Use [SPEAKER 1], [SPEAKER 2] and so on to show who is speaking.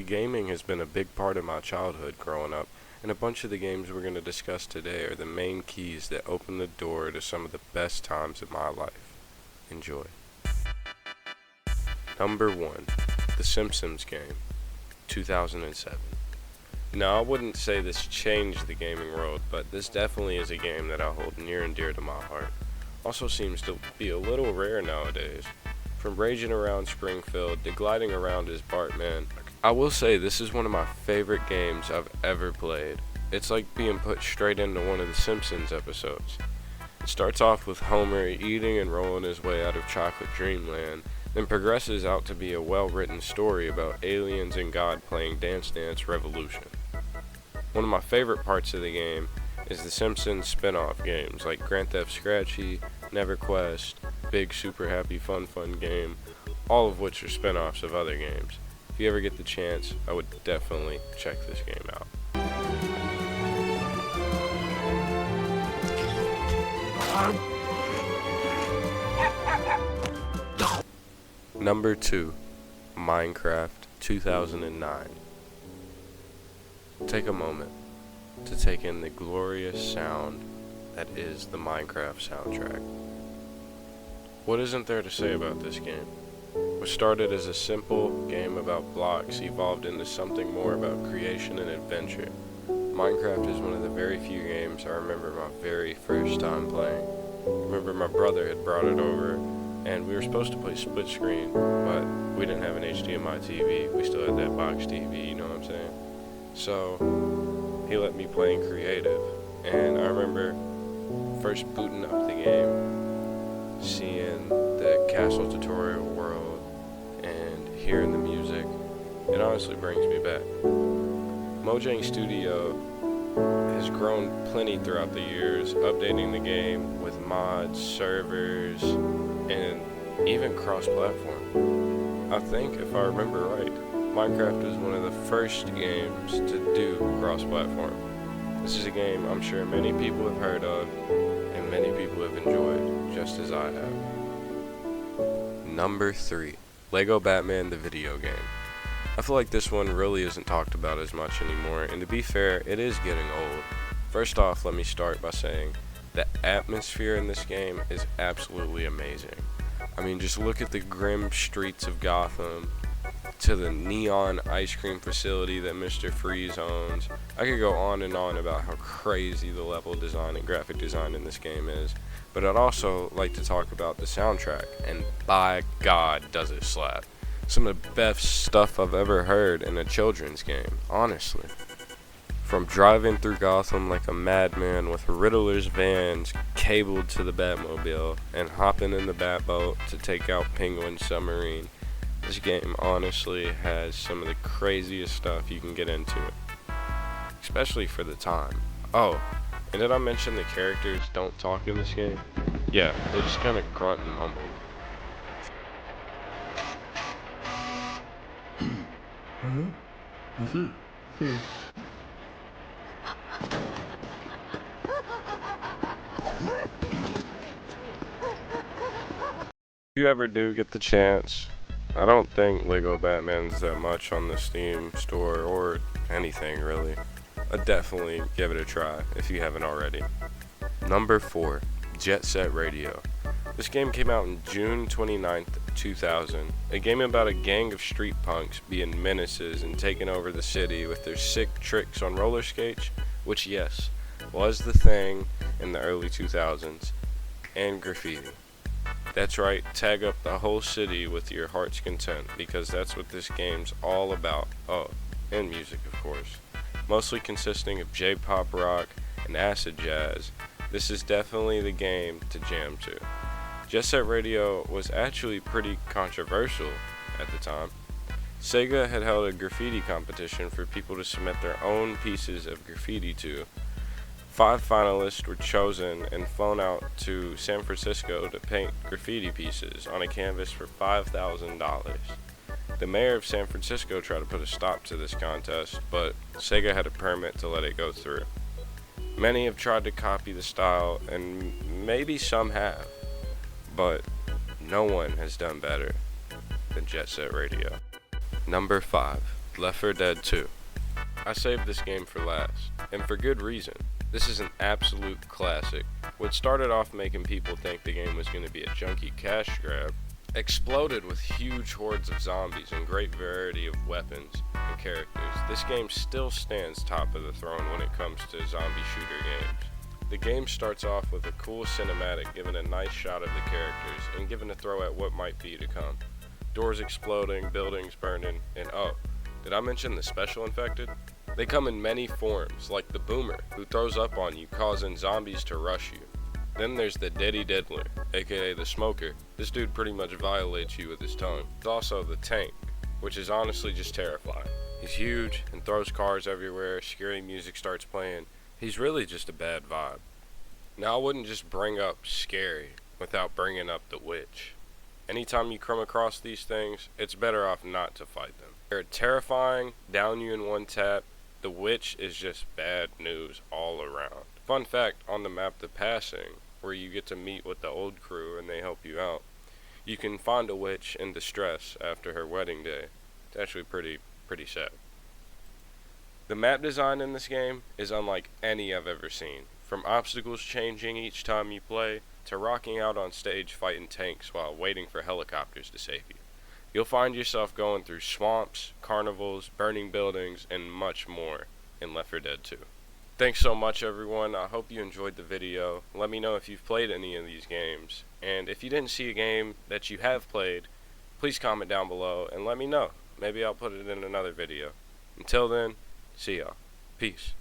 [SPEAKER 1] Gaming has been a big part of my childhood growing up, and a bunch of the games we're going to discuss today are the main keys that open the door to some of the best times of my life. Enjoy. Number 1. The Simpsons game, 2007. Now, I wouldn't say this changed the gaming world, but this definitely is a game that I hold near and dear to my heart. Also seems to be a little rare nowadays. From raging around Springfield to gliding around as Bartman, I will say this is one of my favorite games I've ever played. It's like being put straight into one of the Simpsons episodes. It starts off with Homer eating and rolling his way out of Chocolate Dreamland, then progresses out to be a well-written story about aliens and God playing Dance Dance Revolution. One of my favorite parts of the game is the Simpsons spin-off games like Grand Theft Scratchy, NeverQuest, Big Super Happy Fun Game, all of which are spin-offs of other games. If you ever get the chance, I would definitely check this game out. Number 2. Minecraft 2009. Take a moment to take in the glorious sound that is the Minecraft soundtrack. What isn't there to say about this game? What started as a simple game about blocks evolved into something more about creation and adventure. Minecraft is one of the very few games I remember my very first time playing. I remember my brother had brought it over, and we were supposed to play split screen, but we didn't have an HDMI TV. We still had that box TV, you know what I'm saying? So he let me play in creative, and I remember first booting up the game, seeing the castle tutorial world, and hearing the music. It honestly brings me back. Mojang Studio has grown plenty throughout the years, updating the game with mods, servers, and even cross-platform. I think, if I remember right, Minecraft was one of the first games to do cross-platform. This is a game I'm sure many people have heard of, and many people have enjoyed, just as I have. Number 3. Lego Batman the video game. I feel like this one really isn't talked about as much anymore, and to be fair, it is getting old. First off, let me start by saying the atmosphere in this game is absolutely amazing. I mean, just look at the grim streets of Gotham, to the neon ice cream facility that Mr. Freeze owns. I could go on and on about how crazy the level design and graphic design in this game is, but I'd also like to talk about the soundtrack, and by God does it slap. Some of the best stuff I've ever heard in a children's game, honestly. From driving through Gotham like a madman with Riddler's vans cabled to the Batmobile, and hopping in the Batboat to take out Penguin's submarine, this game honestly has some of the craziest stuff you can get into it, especially for the time. Oh, and did I mention the characters don't talk in this game? Yeah, they just kind of grunt and mumble. If you ever do get the chance, I don't think Lego Batman's that much on the Steam store or anything really. I'd definitely give it a try if you haven't already. Number 4. Jet Set Radio. This game came out on June 29th, 2000. A game about a gang of street punks being menaces and taking over the city with their sick tricks on roller skates, which yes, was the thing in the early 2000s, and graffiti. That's right, tag up the whole city with your heart's content, because that's what this game's all about. Oh, and music of course. Mostly consisting of J-pop rock and acid jazz, this is definitely the game to jam to. Jet Set Radio was actually pretty controversial at the time. Sega had held a graffiti competition for people to submit their own pieces of graffiti to. 5 finalists were chosen and flown out to San Francisco to paint graffiti pieces on a canvas for $5,000. The mayor of San Francisco tried to put a stop to this contest, but Sega had a permit to let it go through. Many have tried to copy the style, and maybe some have, but no one has done better than Jet Set Radio. Number 5. Left 4 Dead 2. I saved this game for last, and for good reason. This is an absolute classic. What started off making people think the game was going to be a junky cash grab exploded with huge hordes of zombies and great variety of weapons and characters. This game still stands top of the throne when it comes to zombie shooter games. The game starts off with a cool cinematic giving a nice shot of the characters and giving a throw at what might be to come. Doors exploding, buildings burning, and oh, did I mention the special infected? They come in many forms, like the Boomer, who throws up on you, causing zombies to rush you. Then there's the Diddy Diddler, aka the Smoker. This dude pretty much violates you with his tongue. There's also the Tank, which is honestly just terrifying. He's huge and throws cars everywhere, scary music starts playing. He's really just a bad vibe. Now I wouldn't just bring up scary without bringing up the Witch. Anytime you come across these things, it's better off not to fight them. They're terrifying, down you in one tap. The Witch is just bad news all around. Fun fact, on the map The Passing, where you get to meet with the old crew and they help you out, you can find a witch in distress after her wedding day. It's actually pretty sad. The map design in this game is unlike any I've ever seen. From obstacles changing each time you play, to rocking out on stage fighting tanks while waiting for helicopters to save you. You'll find yourself going through swamps, carnivals, burning buildings, and much more in Left 4 Dead 2. Thanks so much everyone, I hope you enjoyed the video. Let me know if you've played any of these games, and if you didn't see a game that you have played, please comment down below and let me know. Maybe I'll put it in another video. Until then, see y'all. Peace.